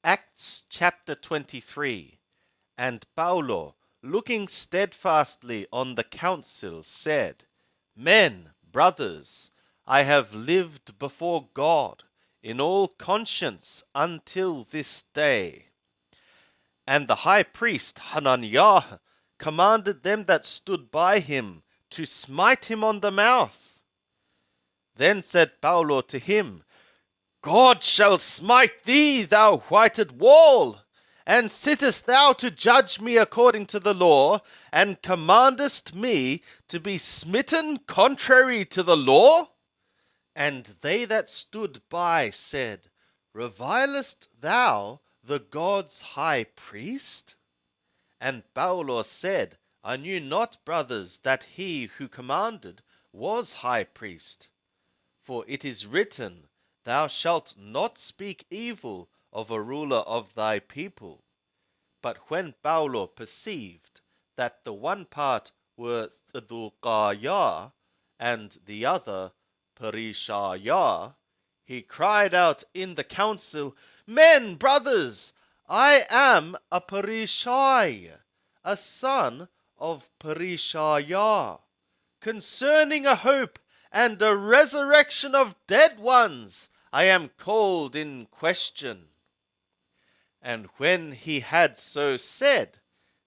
Acts chapter 23. And Paulo, looking steadfastly on the council, said, Men, brothers, I have lived before God in all conscience until this day. And the high priest Hananiah commanded them that stood by him to smite him on the mouth. Then said Paulo to him, God shall smite thee, thou whited wall! And sittest thou to judge me according to the law, and commandest me to be smitten contrary to the law? And they that stood by said, Revilest thou the God's high priest? And Paulo said, I knew not, brothers, that he who commanded was high priest. For it is written, Thou shalt not speak evil of a ruler of thy people. But when Paulo perceived that the one part were Thadduqaya and the other Perishaya, he cried out in the council, Men, brothers, I am a Perishai, a son of Perishaya. Concerning a hope and a resurrection of dead ones, I am called in question. And when he had so said,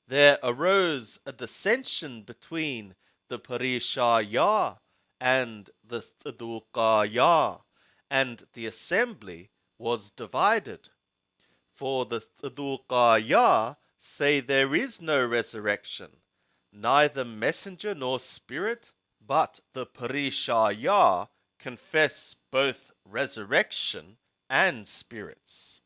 there arose a dissension between the Perishaya and the Thadduqaya, and the assembly was divided. For the Thadduqaya say there is no resurrection, neither messenger nor spirit, but the Perishaya confess both resurrection and spirits.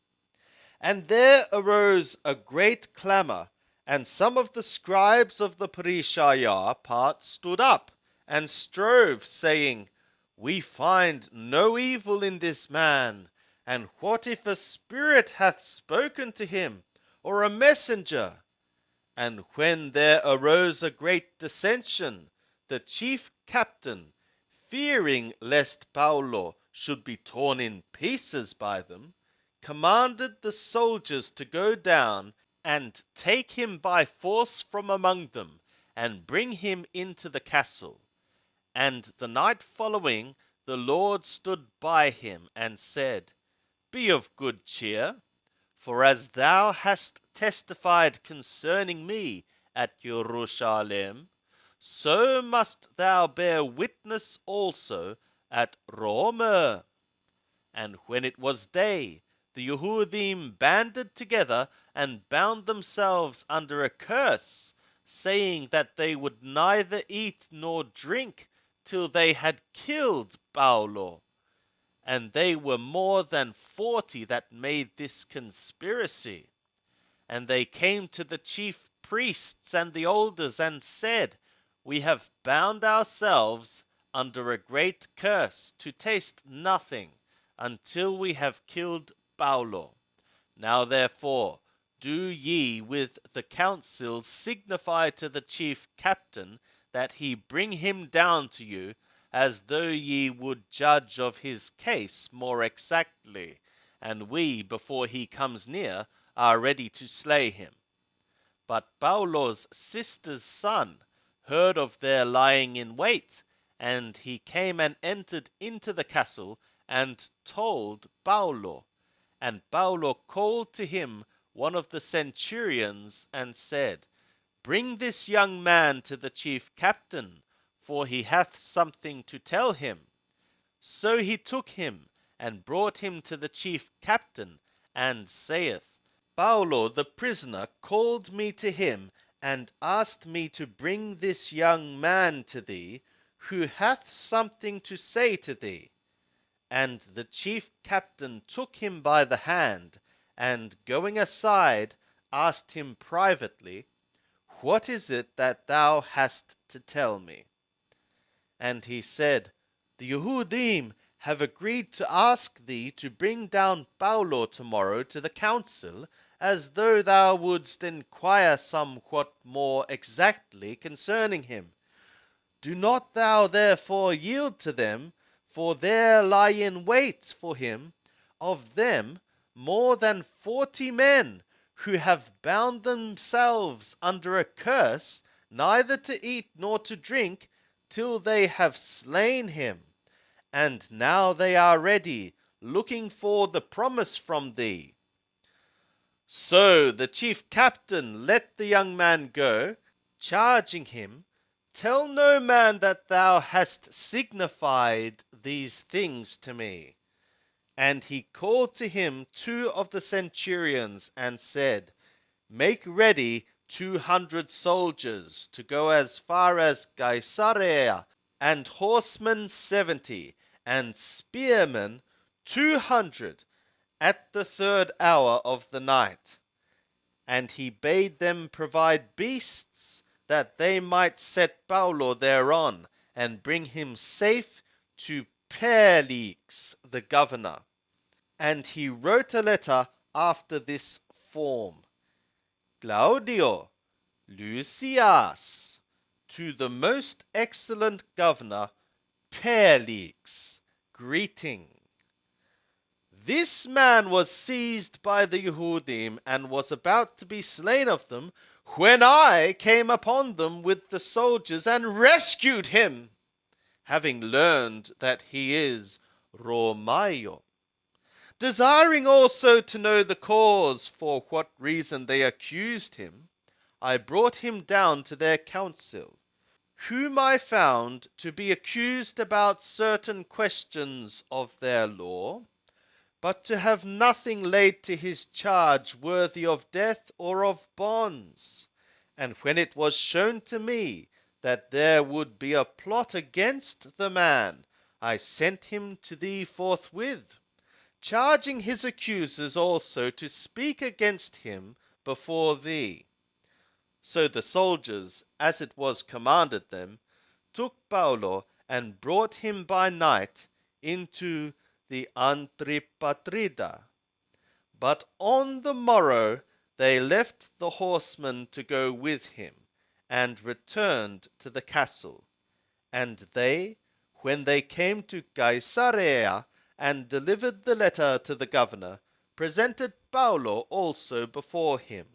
And there arose a great clamour, and some of the scribes of the Perishaya part stood up and strove, saying, We find no evil in this man, and what if a spirit hath spoken to him, or a messenger? And when there arose a great dissension, the chief captain, fearing lest Paulo should be torn in pieces by them, commanded the soldiers to go down and take him by force from among them, and bring him into the castle. And the night following, the Lord stood by him, and said, Be of good cheer, for as thou hast testified concerning me at Jerusalem, so must thou bear witness also at Rome. And when it was day, the Yehudim banded together and bound themselves under a curse, saying that they would neither eat nor drink till they had killed Paulo. And they were more than 40 that made this conspiracy. And they came to the chief priests and the elders and said, We have bound ourselves under a great curse to taste nothing until we have killed Paulo. Now therefore, do ye with the council signify to the chief captain that he bring him down to you, as though ye would judge of his case more exactly, and we, before he comes near, are ready to slay him. But Paulo's sister's son heard of their lying in wait, and he came and entered into the castle, and told Paulo. And Paulo called to him one of the centurions, and said, Bring this young man to the chief captain, for he hath something to tell him. So he took him, and brought him to the chief captain, and saith, Paulo the prisoner called me to him, and asked me to bring this young man to thee, who hath something to say to thee. And the chief captain took him by the hand, and going aside, asked him privately, What is it that thou hast to tell me? And he said, The Yehudim have agreed to ask thee to bring down Paulo tomorrow to the council, as though thou wouldst inquire somewhat more exactly concerning him. Do not thou therefore yield to them, for there lie in wait for him of them more than 40 men, who have bound themselves under a curse, neither to eat nor to drink, till they have slain him. And now they are ready, looking for the promise from thee. So the chief captain let the young man go, charging him, Tell no man that thou hast signified these things to me. And he called to him 2 of the centurions, and said, Make ready 200 soldiers to go as far as Caesarea, and horsemen 70, and spearmen 200, at the 3rd hour of the night. And he bade them provide beasts, that they might set Paulo thereon, and bring him safe to Perlix the governor. And he wrote a letter after this form: Claudio Lucius, to the most excellent governor Perlix, greeting. This man was seized by the Yehudim, and was about to be slain of them, when I came upon them with the soldiers, and rescued him, having learned that he is Romayo. Desiring also to know the cause for what reason they accused him, I brought him down to their council, whom I found to be accused about certain questions of their law, but to have nothing laid to his charge worthy of death or of bonds. And when it was shown to me that there would be a plot against the man, I sent him to thee forthwith, charging his accusers also to speak against him before thee. So the soldiers, as it was commanded them, took Paulo, and brought him by night into the Antipatrida. But on the morrow they left the horsemen to go with him, and returned to the castle. And they, when they came to Caesarea, and delivered the letter to the governor, presented Paulo also before him.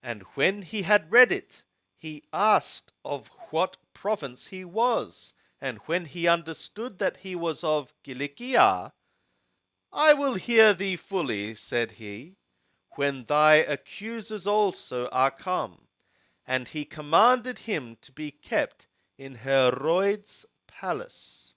And when he had read it, he asked of what province he was. And when he understood that he was of Cilicia, I will hear thee fully, said he, when thy accusers also are come. And he commanded him to be kept in Herod's palace.